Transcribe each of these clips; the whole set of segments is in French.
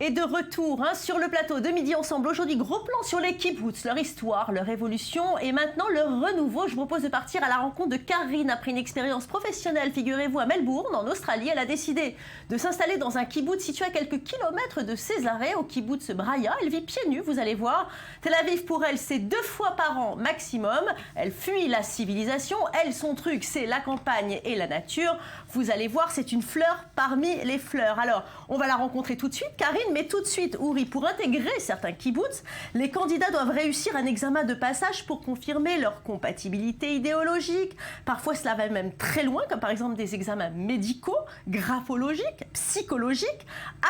Et de retour sur le plateau de Midi Ensemble. Aujourd'hui, gros plan sur les kibboutz, leur histoire, leur évolution et maintenant leur renouveau. Je vous propose de partir à la rencontre de Karine. Après une expérience professionnelle, figurez-vous, à Melbourne, en Australie, elle a décidé de s'installer dans un kibboutz situé à quelques kilomètres de Césarée, au kibboutz Braya. Elle vit pieds nus, vous allez voir. Tel Aviv, pour elle, c'est 2 fois par an maximum. Elle fuit la civilisation. Elle, son truc, c'est la campagne et la nature. Vous allez voir, c'est une fleur parmi les fleurs. Alors, on va la rencontrer tout de suite, Karine. Mais tout de suite, Uri, pour intégrer certains kibboutz, les candidats doivent réussir un examen de passage pour confirmer leur compatibilité idéologique. Parfois, cela va même très loin, comme par exemple des examens médicaux, graphologiques, psychologiques,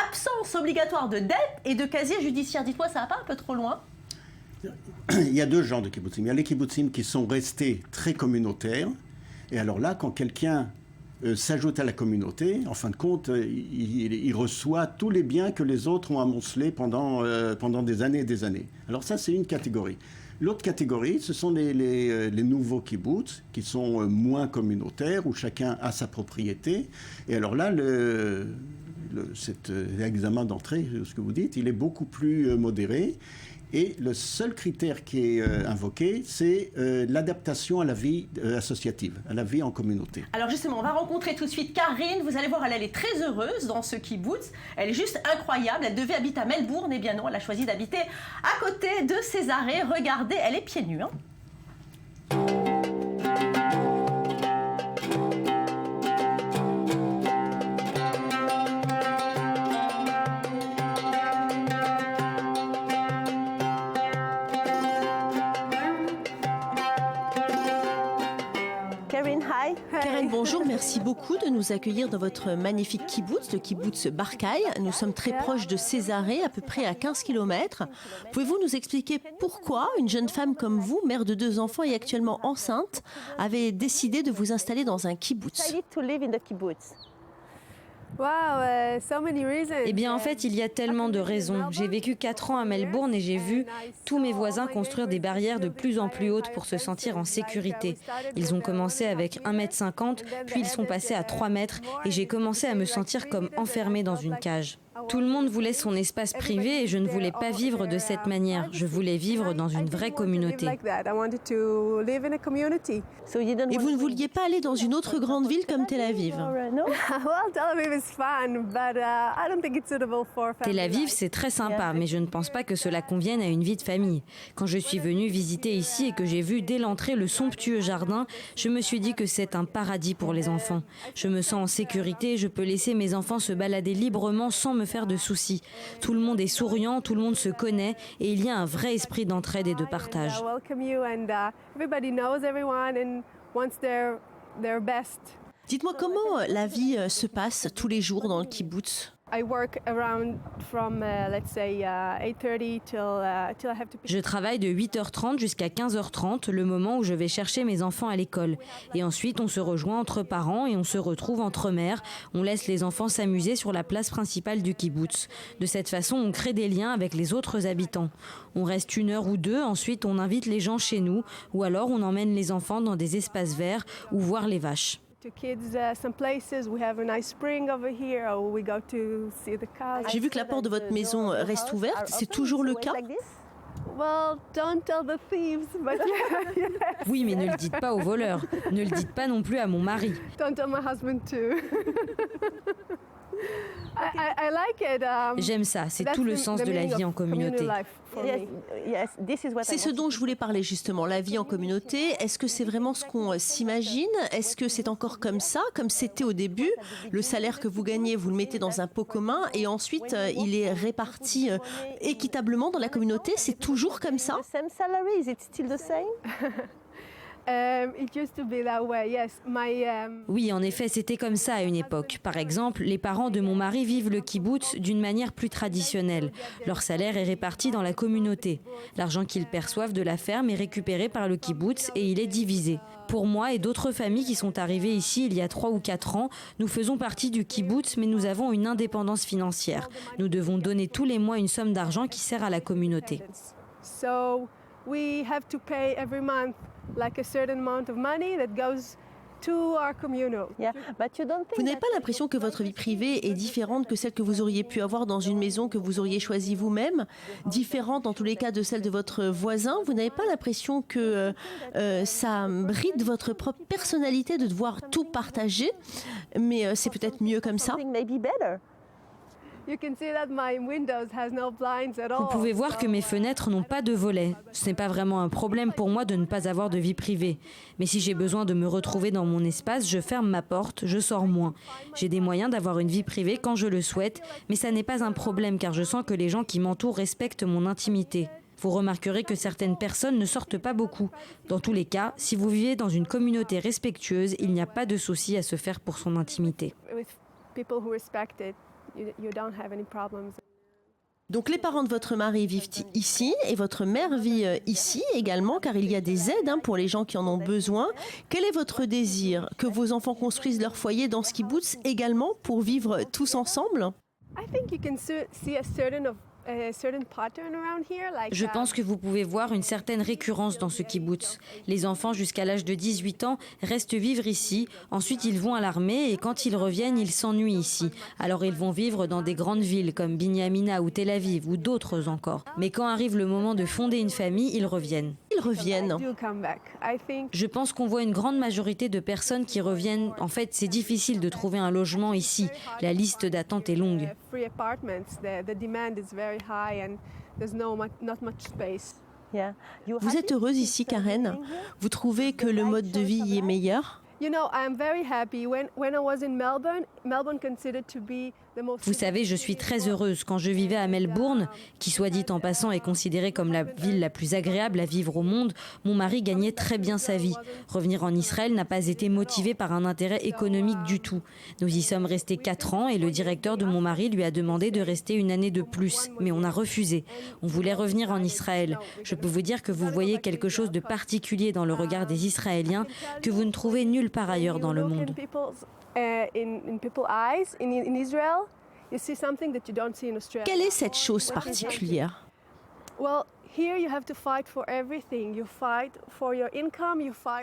absence obligatoire de dette et de casier judiciaire. Dites-moi, ça va pas un peu trop loin ? Il y a 2 genres de kibbutzim. Il y a les kibbutzim qui sont restés très communautaires. Et alors là, quand quelqu'un s'ajoute à la communauté, en fin de compte, il reçoit tous les biens que les autres ont amoncelés pendant des années et des années. Alors ça, c'est une catégorie. L'autre catégorie, ce sont les nouveaux kibboutz, qui sont moins communautaires, où chacun a sa propriété. Et alors là, cet examen d'entrée, ce que vous dites, il est beaucoup plus modéré. Et le seul critère qui est invoqué, c'est l'adaptation à la vie associative, à la vie en communauté. Alors justement, on va rencontrer tout de suite Karine. Vous allez voir, elle est très heureuse dans ce kibboutz. Elle est juste incroyable. Elle devait habiter à Melbourne. Eh bien non, elle a choisi d'habiter à côté de Césarée. Regardez, elle est pieds nus. Karine, bonjour, merci beaucoup de nous accueillir dans votre magnifique kibboutz, le kibboutz Barcaï. Nous sommes très proches de Césarée, à peu près à 15 km. Pouvez-vous nous expliquer pourquoi une jeune femme comme vous, mère de 2 enfants et actuellement enceinte, avait décidé de vous installer dans un kibboutz ? Eh bien, en fait, il y a tellement de raisons. J'ai vécu 4 ans à Melbourne et j'ai vu tous mes voisins construire des barrières de plus en plus hautes pour se sentir en sécurité. Ils ont commencé avec 1,50 m, puis ils sont passés à 3 mètres et j'ai commencé à me sentir comme enfermée dans une cage. Tout le monde voulait son espace privé et je ne voulais pas vivre de cette manière. Je voulais vivre dans une vraie communauté. Et vous ne vouliez pas aller dans une autre grande ville comme Tel Aviv ? Tel Aviv, c'est très sympa, mais je ne pense pas que cela convienne à une vie de famille. Quand je suis venue visiter ici et que j'ai vu dès l'entrée le somptueux jardin, je me suis dit que c'est un paradis pour les enfants. Je me sens en sécurité, je peux laisser mes enfants se balader librement sans me faire de soucis. Tout le monde est souriant, tout le monde se connaît et il y a un vrai esprit d'entraide et de partage. Dites-moi comment la vie se passe tous les jours dans le kibboutz ? Je travaille de 8h30 jusqu'à 15h30, le moment où je vais chercher mes enfants à l'école. Et ensuite, on se rejoint entre parents et on se retrouve entre mères. On laisse les enfants s'amuser sur la place principale du kibboutz. De cette façon, on crée des liens avec les autres habitants. On reste 1 heure ou 2, ensuite on invite les gens chez nous ou alors on emmène les enfants dans des espaces verts ou voir les vaches. J'ai vu que la porte de votre maison reste ouverte. C'est toujours le cas ? Oui, mais ne le dites pas aux voleurs. Ne le dites pas non plus à mon mari. J'aime ça, c'est tout le sens de la vie en communauté. C'est ce dont je voulais parler justement, la vie en communauté. Est-ce que c'est vraiment ce qu'on s'imagine ? Est-ce que c'est encore comme ça, comme c'était au début ? Le salaire que vous gagnez, vous le mettez dans un pot commun et ensuite il est réparti équitablement dans la communauté. C'est toujours comme ça ? Oui, en effet, c'était comme ça à une époque. Par exemple, les parents de mon mari vivent le kibboutz d'une manière plus traditionnelle. Leur salaire est réparti dans la communauté. L'argent qu'ils perçoivent de la ferme est récupéré par le kibboutz et il est divisé. Pour moi et d'autres familles qui sont arrivées ici il y a 3 ou 4 ans, nous faisons partie du kibboutz, mais nous avons une indépendance financière. Nous devons donner tous les mois une somme d'argent qui sert à la communauté. We have to pay every month like a certain amount of money that goes Vous n'avez pas l'impression que votre vie privée est différente que celle que vous auriez pu avoir dans une maison que vous auriez choisie vous-même, différente en tous les cas de celle de votre voisin? Vous n'avez pas l'impression que ça bride votre propre personnalité de devoir tout partager? Mais c'est peut-être mieux comme ça. Vous pouvez voir que mes fenêtres n'ont pas de volets. Ce n'est pas vraiment un problème pour moi de ne pas avoir de vie privée. Mais si j'ai besoin de me retrouver dans mon espace, je ferme ma porte, je sors moins. J'ai des moyens d'avoir une vie privée quand je le souhaite, mais ça n'est pas un problème car je sens que les gens qui m'entourent respectent mon intimité. Vous remarquerez que certaines personnes ne sortent pas beaucoup. Dans tous les cas, si vous vivez dans une communauté respectueuse, il n'y a pas de souci à se faire pour son intimité. Donc les parents de votre mari vivent ici et votre mère vit ici également car il y a des aides pour les gens qui en ont besoin. Quel est votre désir? Que vos enfants construisent leur foyer dans ce kibbutz également pour vivre tous ensemble? Je pense que vous pouvez voir une certaine récurrence dans ce kibbutz. Les enfants jusqu'à l'âge de 18 ans restent vivre ici, ensuite ils vont à l'armée et quand ils reviennent, ils s'ennuient ici. Alors ils vont vivre dans des grandes villes comme Binyamina ou Tel Aviv ou d'autres encore. Mais quand arrive le moment de fonder une famille, ils reviennent. Ils reviennent. Je pense qu'on voit une grande majorité de personnes qui reviennent. En fait, c'est difficile de trouver un logement ici. La liste d'attente est longue. Vous êtes heureuse ici, Karen? Vous trouvez que le mode de vie y est meilleur? Vous savez, je suis très heureuse. Quand je vivais à Melbourne, qui soit dit en passant est considérée comme la ville la plus agréable à vivre au monde, mon mari gagnait très bien sa vie. Revenir en Israël n'a pas été motivé par un intérêt économique du tout. Nous y sommes restés 4 ans et le directeur de mon mari lui a demandé de rester une année de plus. Mais on a refusé. On voulait revenir en Israël. Je peux vous dire que vous voyez quelque chose de particulier dans le regard des Israéliens que vous ne trouvez nulle part ailleurs dans le monde. Quelle est cette chose particulière?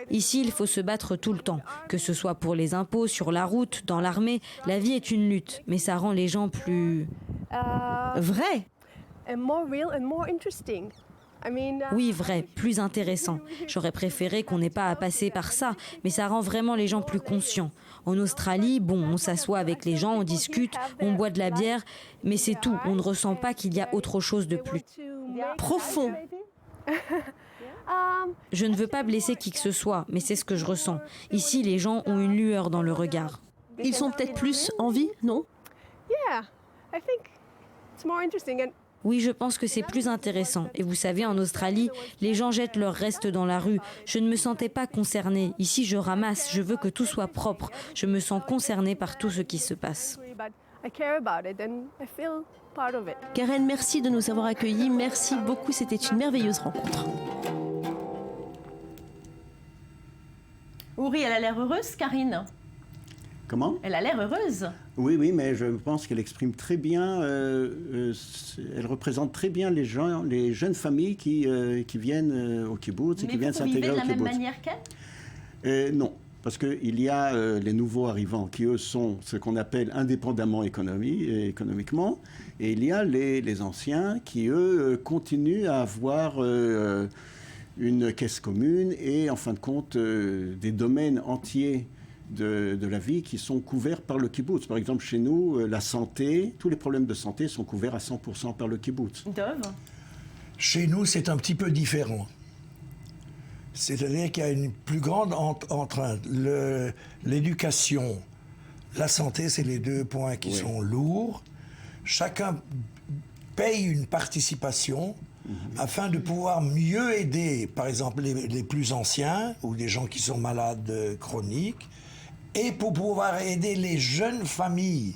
Ici, il faut se battre tout le temps, que ce soit pour les impôts, sur la route, dans l'armée. La vie est une lutte, mais ça rend les gens plus... Vrai? Oui, vrai, plus intéressant. J'aurais préféré qu'on n'ait pas à passer par ça, mais ça rend vraiment les gens plus conscients. En Australie, bon, on s'assoit avec les gens, on discute, on boit de la bière, mais c'est tout. On ne ressent pas qu'il y a autre chose de plus profond. Je ne veux pas blesser qui que ce soit, mais c'est ce que je ressens. Ici, les gens ont une lueur dans le regard. Ils sont peut-être plus en vie, non? Oui, je pense que c'est plus intéressant. Et vous savez, en Australie, les gens jettent leurs restes dans la rue. Je ne me sentais pas concernée. Ici, je ramasse, je veux que tout soit propre. Je me sens concernée par tout ce qui se passe. Karen, merci de nous avoir accueillis. Merci beaucoup, c'était une merveilleuse rencontre. Uri, elle a l'air heureuse, Karine. Comment? Elle a l'air heureuse. Oui, mais je pense qu'elle exprime très bien, elle représente très bien les jeunes familles qui viennent au kibbutz et qui viennent s'intégrer au kibbutz. Mais vous vivez de la même manière qu'elle? Non, parce qu'il y a les nouveaux arrivants qui, eux, sont ce qu'on appelle indépendamment économiquement, et il y a les anciens qui, eux, continuent à avoir une caisse commune et, en fin de compte, des domaines entiers de la vie qui sont couverts par le kibbutz. Par exemple, chez nous, la santé, tous les problèmes de santé sont couverts à 100% par le kibbutz. Dove? Chez nous, c'est un petit peu différent. C'est-à-dire qu'il y a une plus grande entrainte. L'éducation, la santé, c'est les 2 points qui sont lourds. Chacun paye une participation afin de pouvoir mieux aider, par exemple, les plus anciens ou des gens qui sont malades chroniques, et pour pouvoir aider les jeunes familles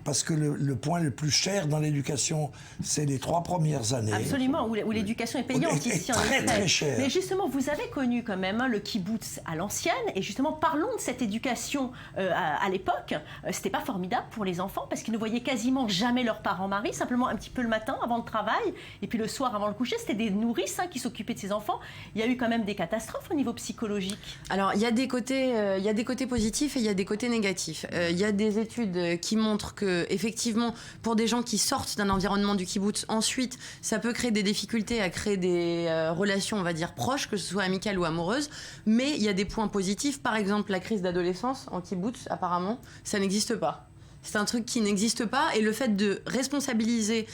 parce que le point le plus cher dans l'éducation, c'est les 3 premières années. Absolument, où l'éducation est payante ici en Israël. Très cher. Mais justement, vous avez connu quand même le kibbutz à l'ancienne, et justement, parlons de cette éducation à l'époque. C'était pas formidable pour les enfants, parce qu'ils ne voyaient quasiment jamais leurs parents mariés, simplement un petit peu le matin avant le travail, et puis le soir avant le coucher, c'était des nourrices qui s'occupaient de ces enfants. Il y a eu quand même des catastrophes au niveau psychologique. Alors, il y a des côtés positifs et il y a des côtés négatifs. Il y a des études qui montrent que effectivement, pour des gens qui sortent d'un environnement du kibbutz, ensuite, ça peut créer des difficultés à créer des relations, on va dire, proches, que ce soit amicales ou amoureuses. Mais il y a des points positifs. Par exemple, la crise d'adolescence en kibbutz, apparemment, ça n'existe pas. C'est un truc qui n'existe pas, et le fait de responsabiliser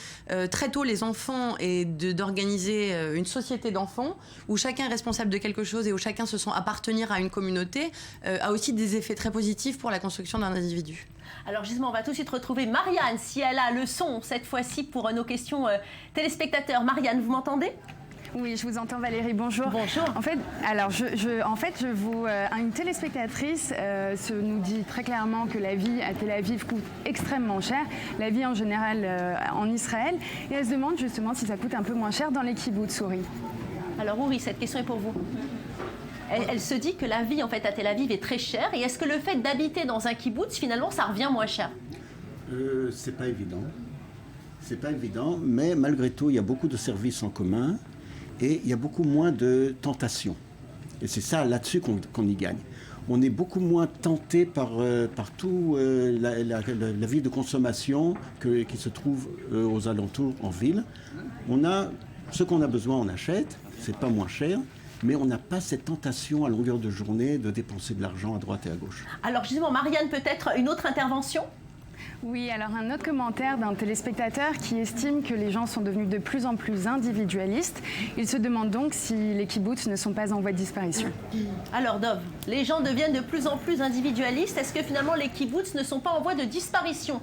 très tôt les enfants et d'organiser une société d'enfants où chacun est responsable de quelque chose et où chacun se sent appartenir à une communauté a aussi des effets très positifs pour la construction d'un individu. Alors justement, on va tout de suite retrouver Marianne, si elle a le son cette fois-ci pour nos questions téléspectateurs. Marianne, vous m'entendez ? Oui, je vous entends Valérie, bonjour. Bonjour. En fait, une téléspectatrice nous dit très clairement que la vie à Tel Aviv coûte extrêmement cher, la vie en général en Israël, et elle se demande justement si ça coûte un peu moins cher dans les kibbutz, Uri. Alors Uri, cette question est pour vous. Elle se dit que la vie en fait à Tel Aviv est très chère, et est-ce que le fait d'habiter dans un kibbutz, finalement, ça revient moins cher ? C'est pas évident. C'est pas évident, mais malgré tout, il y a beaucoup de services en commun. Et il y a beaucoup moins de tentations. Et c'est ça, là-dessus, qu'on y gagne. On est beaucoup moins tenté par tout la vie de consommation qui se trouve aux alentours en ville. Ce qu'on a besoin, on achète. C'est pas moins cher. Mais on n'a pas cette tentation à longueur de journée de dépenser de l'argent à droite et à gauche. Alors justement, Marianne, peut-être une autre intervention ? Oui, alors un autre commentaire d'un téléspectateur qui estime que les gens sont devenus de plus en plus individualistes. Il se demande donc si les kibbutz ne sont pas en voie de disparition. Alors Dov, les gens deviennent de plus en plus individualistes. Est-ce que finalement les kibbutz ne sont pas en voie de disparition ?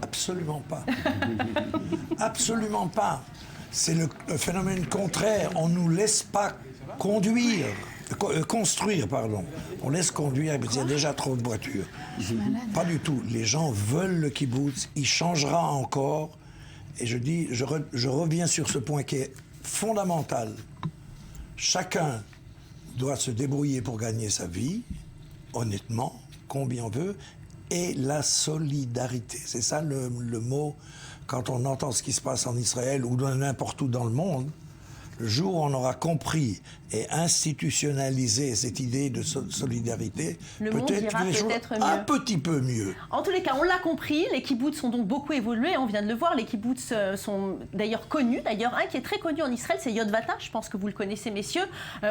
Absolument pas. Absolument pas. C'est le phénomène contraire. On ne nous laisse pas construire, pardon. On laisse conduire, mais il y a déjà trop de voitures. Pas du tout. Les gens veulent le kibbutz, il changera encore. Et je reviens sur ce point qui est fondamental. Chacun doit se débrouiller pour gagner sa vie, honnêtement, combien on veut, et la solidarité. C'est ça le mot, quand on entend ce qui se passe en Israël ou n'importe où dans le monde. Le jour où on aura compris et institutionnalisé cette idée de solidarité, peut-être un petit peu mieux. En tous les cas, on l'a compris, les kibbutz sont donc beaucoup évolués, on vient de le voir, les kibbutz sont d'ailleurs connus. D'ailleurs, un qui est très connu en Israël, c'est Yotvata, je pense que vous le connaissez, messieurs.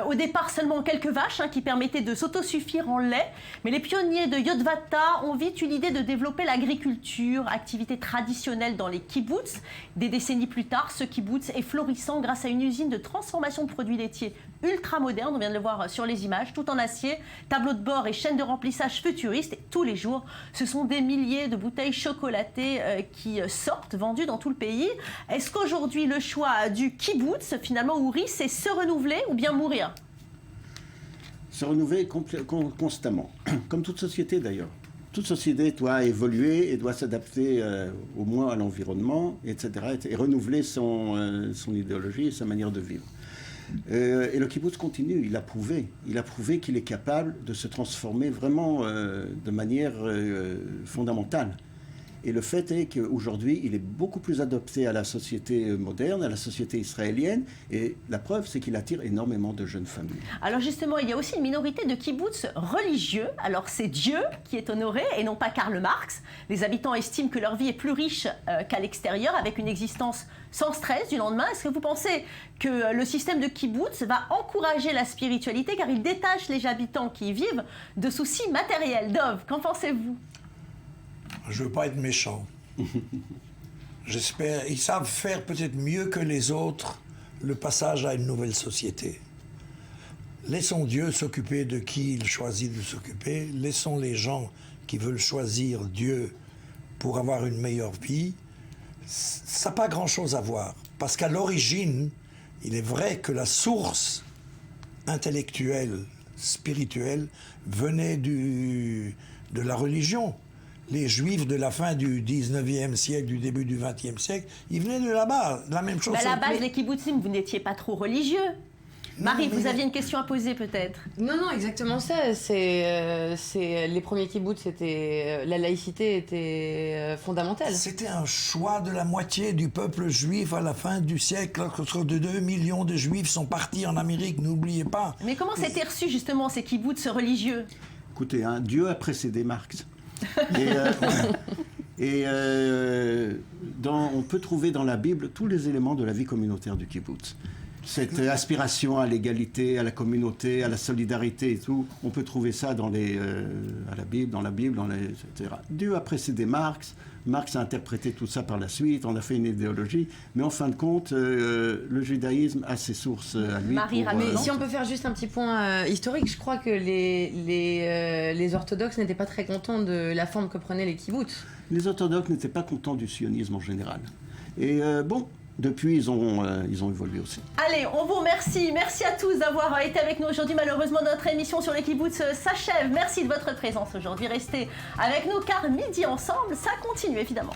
Au départ, seulement quelques vaches qui permettaient de s'autosuffire en lait. Mais les pionniers de Yotvata ont vite eu l'idée de développer l'agriculture, activité traditionnelle dans les kibbutz. Des décennies plus tard, ce kibbutz est florissant grâce à une usine de transformation de produits laitiers ultra moderne, on vient de le voir sur les images, tout en acier, tableau de bord et chaîne de remplissage futuriste. Et tous les jours, ce sont des milliers de bouteilles chocolatées qui sortent, vendues dans tout le pays. Est-ce qu'aujourd'hui, le choix du kibbutz, finalement, Uri, c'est se renouveler ou bien mourir ? Se renouveler constamment, comme toute société d'ailleurs. Toute société doit évoluer et doit s'adapter au moins à l'environnement, etc., et renouveler son idéologie et sa manière de vivre. Et le kibbutz continue, il a prouvé qu'il est capable de se transformer vraiment de manière fondamentale. Et le fait est qu'aujourd'hui, il est beaucoup plus adapté à la société moderne, à la société israélienne. Et la preuve, c'est qu'il attire énormément de jeunes familles. Alors justement, il y a aussi une minorité de kibbutz religieux. Alors c'est Dieu qui est honoré et non pas Karl Marx. Les habitants estiment que leur vie est plus riche qu'à l'extérieur, avec une existence sans stress du lendemain. Est-ce que vous pensez que le système de kibbutz va encourager la spiritualité car il détache les habitants qui y vivent de soucis matériels? Dov, qu'en pensez-vous? Je ne veux pas être méchant. J'espère. Ils savent faire peut-être mieux que les autres le passage à une nouvelle société. Laissons Dieu s'occuper de qui il choisit de s'occuper. Laissons les gens qui veulent choisir Dieu pour avoir une meilleure vie. Ça n'a pas grand-chose à voir. Parce qu'à l'origine, il est vrai que la source intellectuelle, spirituelle, venait de la religion. les Juifs de la fin du 19e siècle, du début du 20e siècle, ils venaient de là-bas. La même chose. Mais à la base, les kibbutzim, vous n'étiez pas trop religieux. Marie, vous aviez une question à poser peut-être? Non, exactement ça. C'est les premiers kibbutz, la laïcité était fondamentale. C'était un choix de la moitié du peuple juif à la fin du siècle. Lorsque 2 millions de Juifs sont partis en Amérique, n'oubliez pas. Mais comment c'était reçu justement ces kibbutz religieux? Écoutez, hein, Dieu a précédé Marx. On peut trouver dans la Bible tous les éléments de la vie communautaire du kibbutz. Cette aspiration à l'égalité, à la communauté, à la solidarité et tout, on peut trouver ça dans la Bible, etc. Dieu a précédé Marx. Marx a interprété tout ça par la suite, on a fait une idéologie, mais en fin de compte, le judaïsme a ses sources à lui. Mais si on peut faire juste un petit point historique, je crois que les orthodoxes n'étaient pas très contents de la forme que prenaient les kibbutz. Les orthodoxes n'étaient pas contents du sionisme en général. Et depuis, ils ont évolué aussi. Allez, on vous remercie. Merci à tous d'avoir été avec nous aujourd'hui. Malheureusement, notre émission sur les kibbutz s'achève. Merci de votre présence aujourd'hui. Restez avec nous car Midi Ensemble, ça continue évidemment.